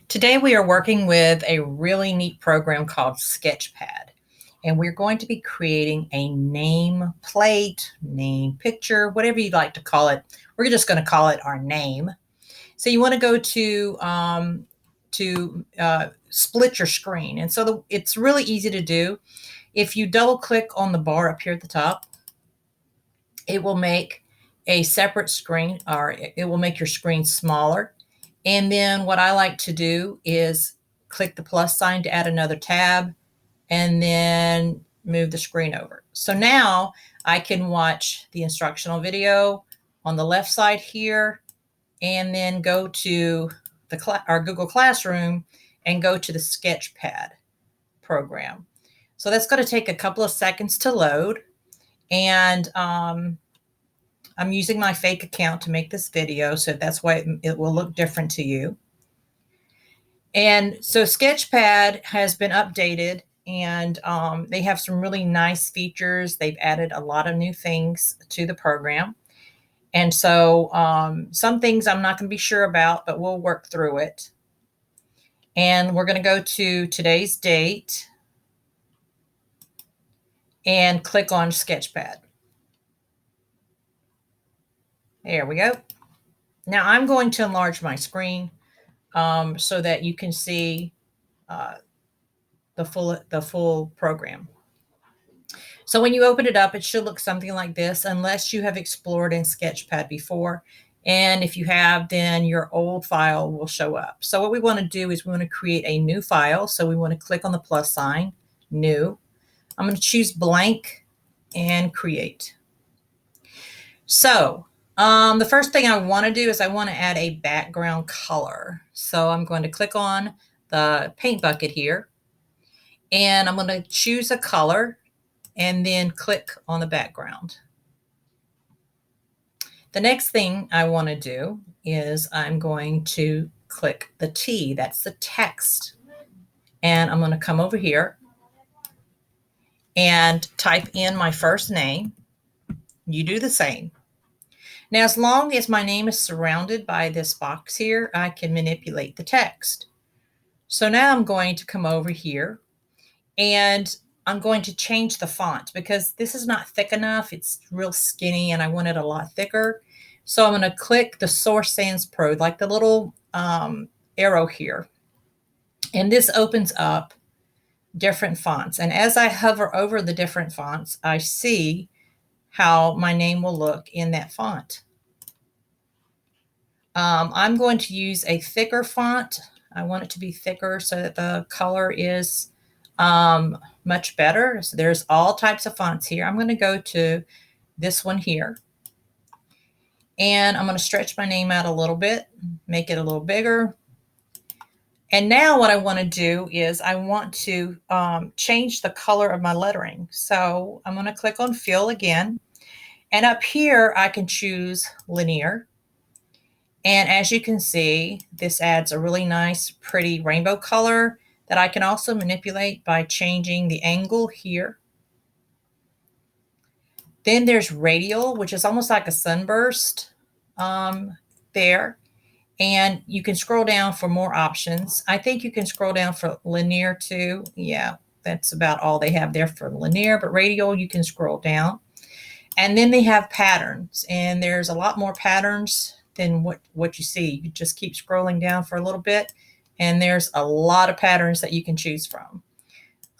Today we are working with a really neat program called Sketchpad, and we're going to be creating a name plate, name picture, whatever you'd like to call it. We're just going to call it our name. So you want to go to split your screen, and so it's really easy to do. If you double click on the bar up here at the top, it will make a separate screen, or it will make your screen smaller. And then what I like to do is click the plus sign to add another tab and then move the screen over. So now I can watch the instructional video on the left side here and then go to our Google Classroom and go to the Sketchpad program. So that's going to take a couple of seconds to load. And I'm using my fake account to make this video, so that's why it will look different to you. And so Sketchpad has been updated, and they have some really nice features. They've added a lot of new things to the program. And so some things I'm not going to be sure about, but we'll work through it. And we're going to go to today's date and click on Sketchpad. There we go. Now I'm going to enlarge my screen so that you can see the full program. So when you open it up, it should look something like this, unless you have explored in Sketchpad before. And if you have, then your old file will show up. So what we want to do is we want to create a new file. So we want to click on the plus sign, new. I'm going to choose blank and create. So the first thing I want to do is I want to add a background color. So I'm going to click on the paint bucket here, and I'm going to choose a color and then click on the background. The next thing I want to do is I'm going to click the T, that's the text. And I'm going to come over here and type in my first name. You do the same. Now, as long as my name is surrounded by this box here, I can manipulate the text. So now I'm going to come over here and I'm going to change the font because this is not thick enough. It's real skinny and I want it a lot thicker. So I'm going to click the Source Sans Pro, like the little arrow here. And this opens up different fonts. And as I hover over the different fonts, I see how my name will look in that font. I'm going to use a thicker font. I want it to be thicker so that the color is much better. So there's all types of fonts here. I'm going to go to this one here. And I'm going to stretch my name out a little bit, make it a little bigger. And now what I want to do is I want to change the color of my lettering. So I'm going to click on Fill again. And up here, I can choose linear. And as you can see, this adds a really nice, pretty rainbow color that I can also manipulate by changing the angle here. Then there's radial, which is almost like a sunburst there. And you can scroll down for more options. I think you can scroll down for linear too. Yeah, that's about all they have there for linear, but radial, you can scroll down. And then they have patterns, and there's a lot more patterns than what you see. You just keep scrolling down for a little bit, and there's a lot of patterns that you can choose from.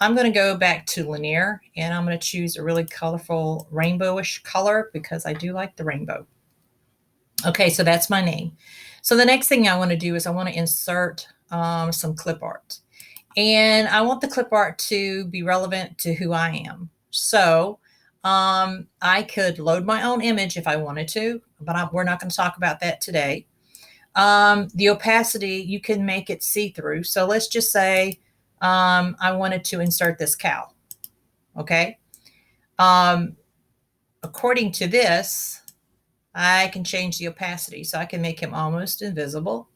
I'm going to go back to linear, and I'm going to choose a really colorful rainbowish color because I do like the rainbow. Okay, so that's my name. So the next thing I want to do is I want to insert some clip art. And I want the clip art to be relevant to who I am. So I could load my own image if I wanted to, but we're not going to talk about that today. The opacity, you can make it see-through. So let's just say I wanted to insert this cow. Okay. According to this, I can change the opacity. So I can make him almost invisible.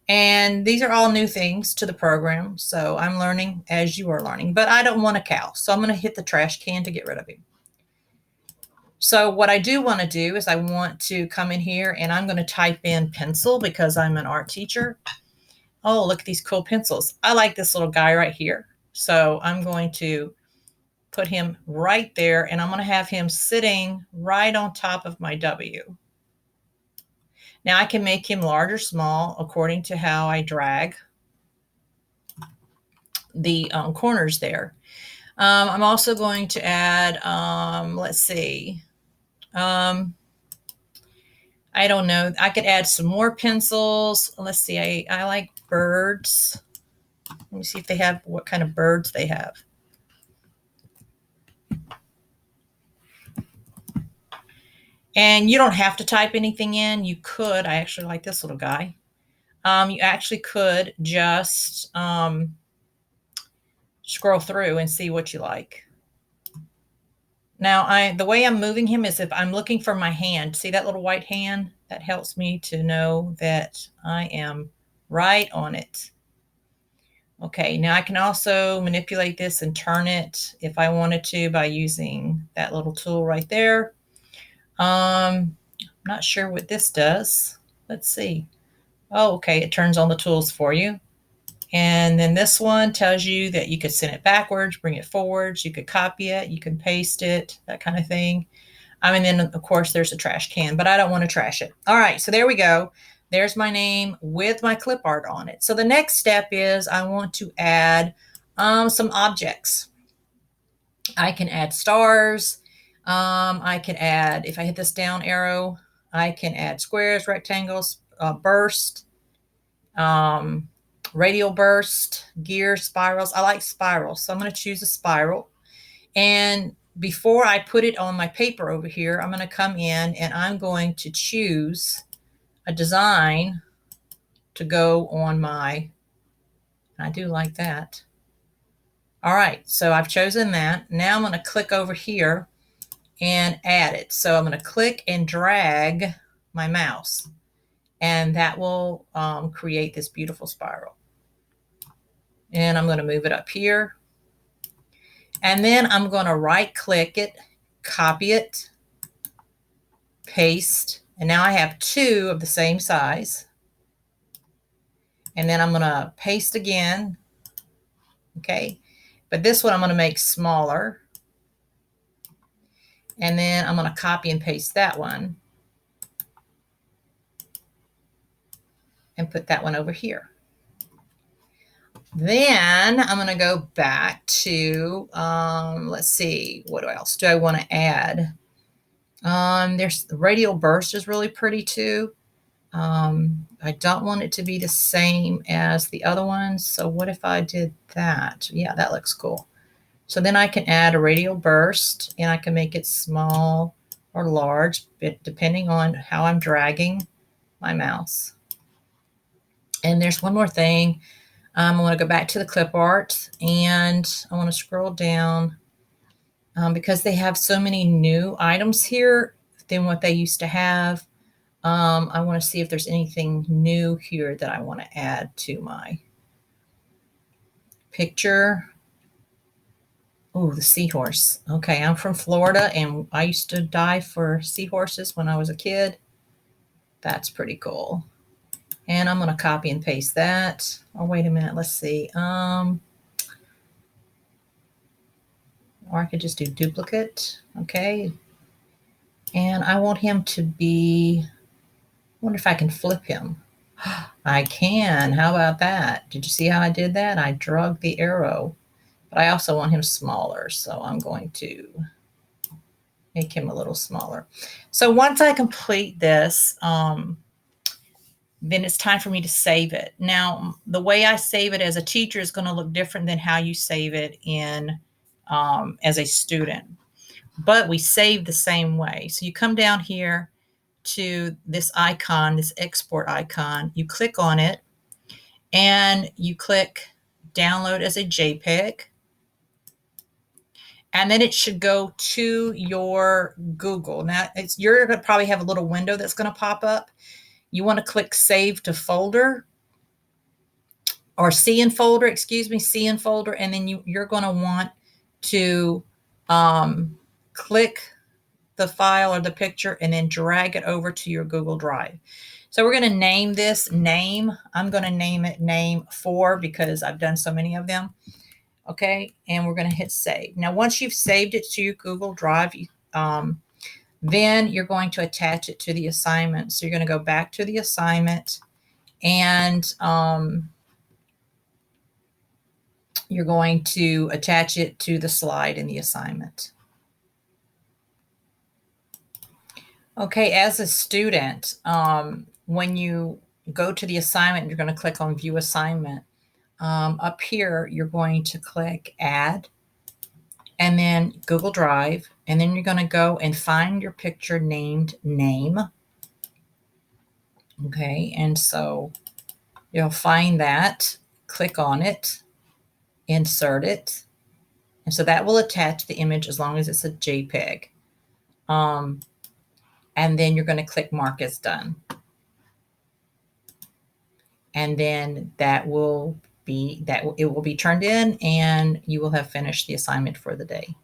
And these are all new things to the program. So I'm learning as you are learning, but I don't want a cow. So I'm going to hit the trash can to get rid of him. So what I do want to do is I want to come in here and I'm going to type in pencil because I'm an art teacher. oh, look at these cool pencils. I like this little guy right here. So I'm going to put him right there, and I'm going to have him sitting right on top of my W. Now I can make him large or small according to how I drag the corners there. I'm also going to add, let's see, I don't know. I could add some more pencils. Let's see. I like birds. Let me see if they have, what kind of birds they have. And you don't have to type anything in. You could, I actually like this little guy. You actually could just scroll through and see what you like. Now, the way I'm moving him is if I'm looking for my hand. See that little white hand? That helps me to know that I am right on it. Okay, now I can also manipulate this and turn it if I wanted to by using that little tool right there. I'm not sure what this does. Let's see. Oh, okay, it turns on the tools for you. And then this one tells you that you could send it backwards, bring it forwards, you could copy it, you can paste it, that kind of thing. And then of course there's a trash can, but I don't want to trash it. All right, so there we go. There's my name with my clip art on it. So the next step is I want to add some objects. I can add stars. I can add, if I hit this down arrow, I can add squares, rectangles, burst, radial burst, gear, spirals. I like spirals, so I'm going to choose a spiral. And before I put it on my paper over here, I'm going to come in and I'm going to choose a design to go on my, I do like that. All right, so I've chosen that. Now I'm going to click over here and add it. So I'm going to click and drag my mouse, and that will create this beautiful spiral. And I'm going to move it up here. And then I'm going to right click it, copy it, paste. And now I have two of the same size. And then I'm going to paste again. Okay. But this one I'm going to make smaller. And then I'm going to copy and paste that one and put that one over here. Then I'm going to go back to, let's see, what else do I want to add? There's the radial burst is really pretty too. I don't want it to be the same as the other ones. So what if I did that? Yeah, that looks cool. So then I can add a radial burst and I can make it small or large, depending on how I'm dragging my mouse. And there's one more thing. I want to go back to the clip art and I want to scroll down because they have so many new items here than what they used to have. I want to see if there's anything new here that I want to add to my picture. Oh, the seahorse. Okay, I'm from Florida and I used to dive for seahorses when I was a kid. That's pretty cool. And I'm going to copy and paste that. Oh, wait a minute. Let's see. Or I could just do duplicate. Okay. And I want him to be, I wonder if I can flip him. I can. How about that? Did you see how I did that? I drug the arrow. But I also want him smaller. So I'm going to make him a little smaller. So once I complete this, then it's time for me to save it. Now, the way I save it as a teacher is going to look different than how you save it in as a student. But we save the same way. So you come down here to this icon, this export icon. You click on it, and you click download as a JPEG. And then it should go to your Google. Now, you're going to probably have a little window that's going to pop up. You want to click Save to Folder or See in Folder, excuse me, See in Folder. And then you're going to want to click the file or the picture and then drag it over to your Google Drive. So we're going to name this name. I'm going to name it name 4 because I've done so many of them. Okay, and we're going to hit save. Now, once you've saved it to your Google Drive, then you're going to attach it to the assignment. So you're going to go back to the assignment, and you're going to attach it to the slide in the assignment. Okay, as a student, when you go to the assignment, you're going to click on View Assignment. Up here, you're going to click Add, and then Google Drive, and then you're going to go and find your picture named Name. Okay, and so you'll find that, click on it, insert it, and so that will attach the image as long as it's a JPEG. And then you're going to click Mark as Done. And then it will be turned in, and you will have finished the assignment for the day.